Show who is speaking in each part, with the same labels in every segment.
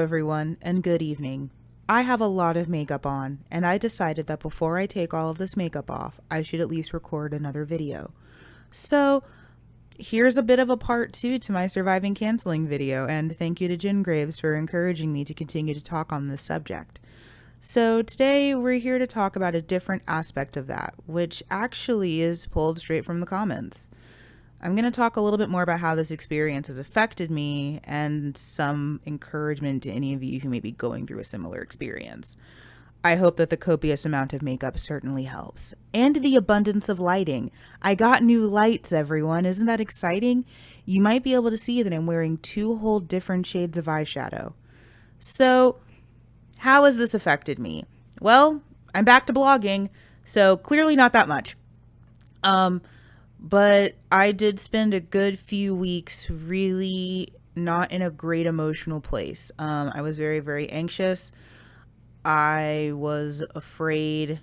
Speaker 1: everyone, and good evening. I have a lot of makeup on, and I decided that before I take all of this makeup off, I should at least record another video. So, here's a bit of a part 2 to my surviving canceling video, and thank you to Jen Graves for encouraging me to continue to talk on this subject. So today we're here to talk about a different aspect of that, which actually is pulled straight from the comments. I'm going to talk a little bit more about how this experience has affected me and some encouragement to any of you who may be going through a similar experience. I hope that the copious amount of makeup certainly helps. And the abundance of lighting. I got new lights, everyone. Isn't that exciting? You might be able to see that I'm wearing 2 whole different shades of eyeshadow. So, how has this affected me? Well, I'm back to blogging, so clearly not that much. But I did spend a good few weeks really not in a great emotional place. I was very, very anxious. I was afraid.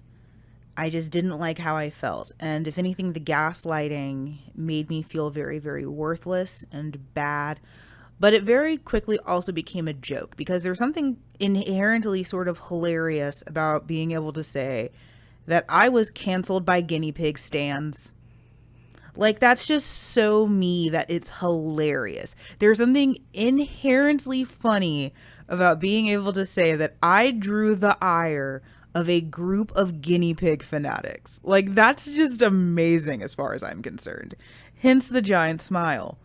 Speaker 1: I just didn't like how I felt. And if anything, the gaslighting made me feel very, very worthless and bad. But it very quickly also became a joke because there's something inherently sort of hilarious about being able to say that I was canceled by guinea pig stans. Like, that's just so me that it's hilarious. There's something inherently funny about being able to say that I drew the ire of a group of guinea pig fanatics. Like, that's just amazing as far as I'm concerned. Hence the giant smile.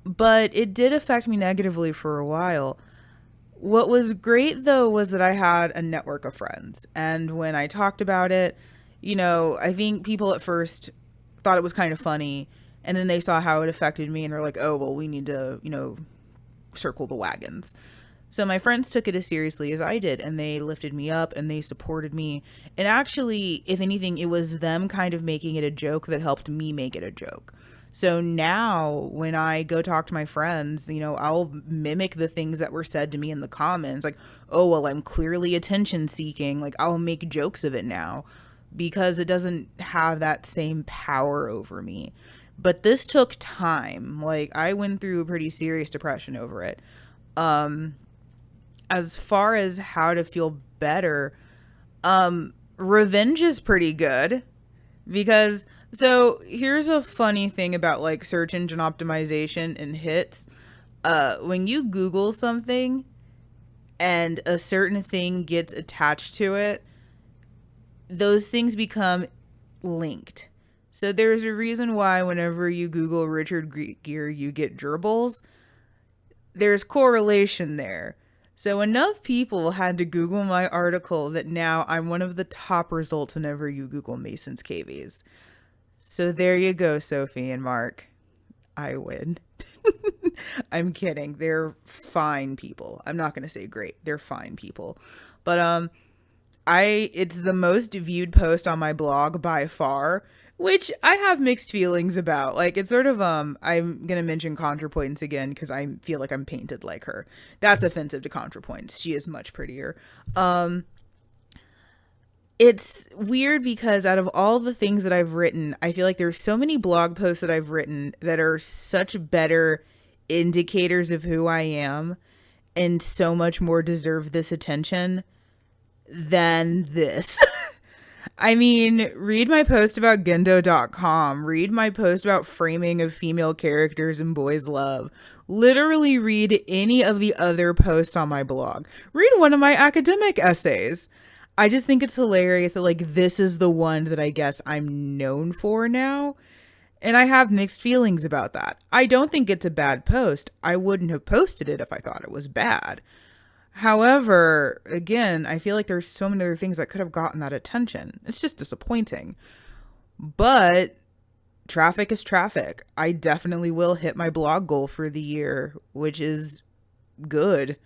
Speaker 1: But it did affect me negatively for a while. What was great, though, was that I had a network of friends. And when I talked about it, you know, I think people at first thought it was kind of funny. And then they saw how it affected me. And they're like, oh, well, we need to, circle the wagons. So my friends took it as seriously as I did. And they lifted me up and they supported me. And actually, if anything, it was them kind of making it a joke that helped me make it a joke. So now when I go talk to my friends, I'll mimic the things that were said to me in the comments. Like, oh, well, I'm clearly attention seeking. Like, I'll make jokes of it now because it doesn't have that same power over me. But this took time. Like, I went through a pretty serious depression over it. As far as how to feel better, revenge is pretty good because... So here's a funny thing about like search engine optimization and hits. When you Google something and a certain thing gets attached to it, those things become linked. So there's a reason why whenever you Google Richard Gere, you get gerbils. There's correlation there. So enough people had to Google my article that now I'm one of the top results whenever you Google Mason's cavies. So there you go, Sophie and Mark. I win. I'm kidding. They're fine people. I'm not going to say great. They're fine people. But it's the most viewed post on my blog by far, which I have mixed feelings about. Like, it's sort of I'm going to mention ContraPoints again because I feel like I'm painted like her. That's offensive to ContraPoints. She is much prettier. It's weird because out of all the things that I've written, I feel like there's so many blog posts that I've written that are such better indicators of who I am and so much more deserve this attention than this. I mean, read my post about Gendo.com. Read my post about framing of female characters in boys' love. Literally read any of the other posts on my blog. Read one of my academic essays. I just think it's hilarious that, like, this is the one that I guess I'm known for now. And I have mixed feelings about that. I don't think it's a bad post. I wouldn't have posted it if I thought it was bad. However, again, I feel like there's so many other things that could have gotten that attention. It's just disappointing. But traffic is traffic. I definitely will hit my blog goal for the year, which is good.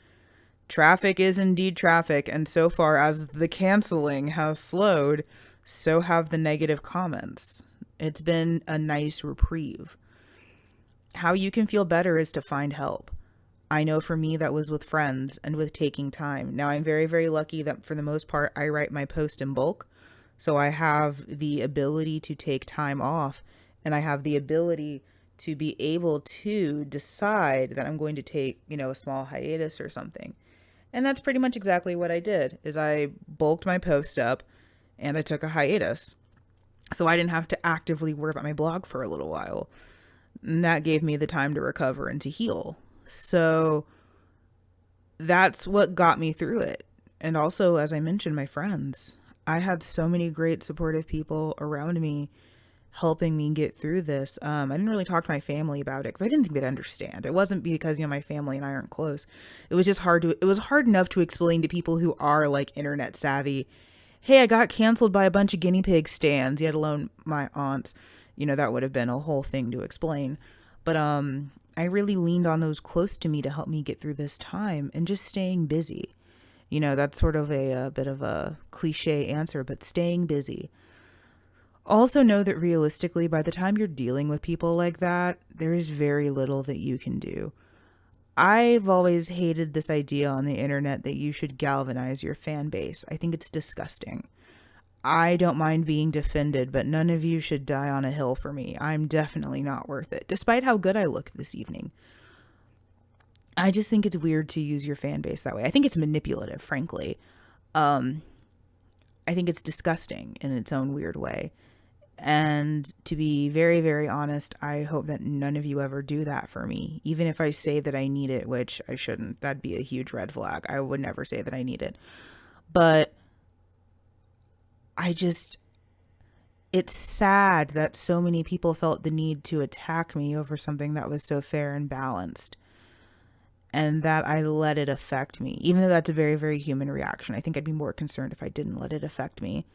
Speaker 1: Traffic is indeed traffic, and so far as the canceling has slowed, so have the negative comments. It's been a nice reprieve. How you can feel better is to find help. I know for me that was with friends and with taking time. Now, I'm very, very lucky that for the most part, I write my post in bulk, so I have the ability to take time off, and I have the ability to be able to decide that I'm going to take, a small hiatus or something. And that's pretty much exactly what I did. Is I bulked my post up and I took a hiatus. So I didn't have to actively worry about my blog for a little while. And that gave me the time to recover and to heal. So that's what got me through it. And also, as I mentioned, my friends. I had so many great supportive people around me helping me get through this. I didn't really talk to my family about it because I didn't think they'd understand. It wasn't because, my family and I aren't close. It was just it was hard enough to explain to people who are like internet savvy. Hey, I got canceled by a bunch of guinea pig stands, yet alone my aunts. That would have been a whole thing to explain. But I really leaned on those close to me to help me get through this time and just staying busy. That's sort of a bit of a cliche answer, but staying busy. Also know that realistically, by the time you're dealing with people like that, there is very little that you can do. I've always hated this idea on the internet that you should galvanize your fan base. I think it's disgusting. I don't mind being defended, but none of you should die on a hill for me. I'm definitely not worth it, despite how good I look this evening. I just think it's weird to use your fan base that way. I think it's manipulative, frankly. I think it's disgusting in its own weird way. And to be very, very honest, I hope that none of you ever do that for me. Even if I say that I need it, which I shouldn't. That'd be a huge red flag. I would never say that I need it. But it's sad that so many people felt the need to attack me over something that was so fair and balanced. And that I let it affect me. Even though that's a very, very human reaction. I think I'd be more concerned if I didn't let it affect me.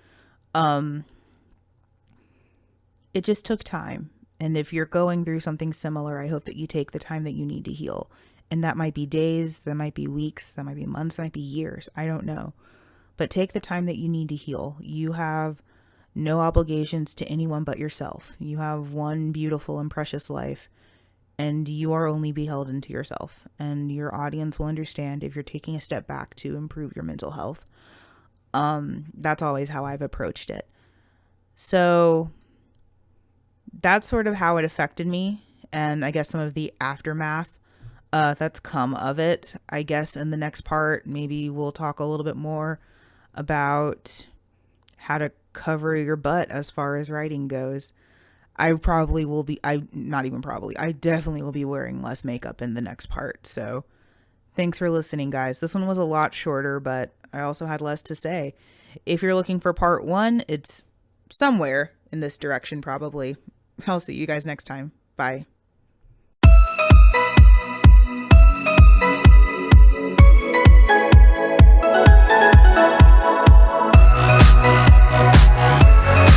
Speaker 1: It just took time. And if you're going through something similar, I hope that you take the time that you need to heal. And that might be days, that might be weeks, that might be months, that might be years. I don't know. But take the time that you need to heal. You have no obligations to anyone but yourself. You have one beautiful and precious life. And you are only beholden to yourself. And your audience will understand if you're taking a step back to improve your mental health. That's always how I've approached it. So that's sort of how it affected me. And I guess some of the aftermath that's come of it. I guess in the next part, maybe we'll talk a little bit more about how to cover your butt as far as writing goes. I definitely will be wearing less makeup in the next part. So thanks for listening, guys. This one was a lot shorter, but I also had less to say. If you're looking for part 1, it's somewhere in this direction, probably. I'll see you guys next time. Bye.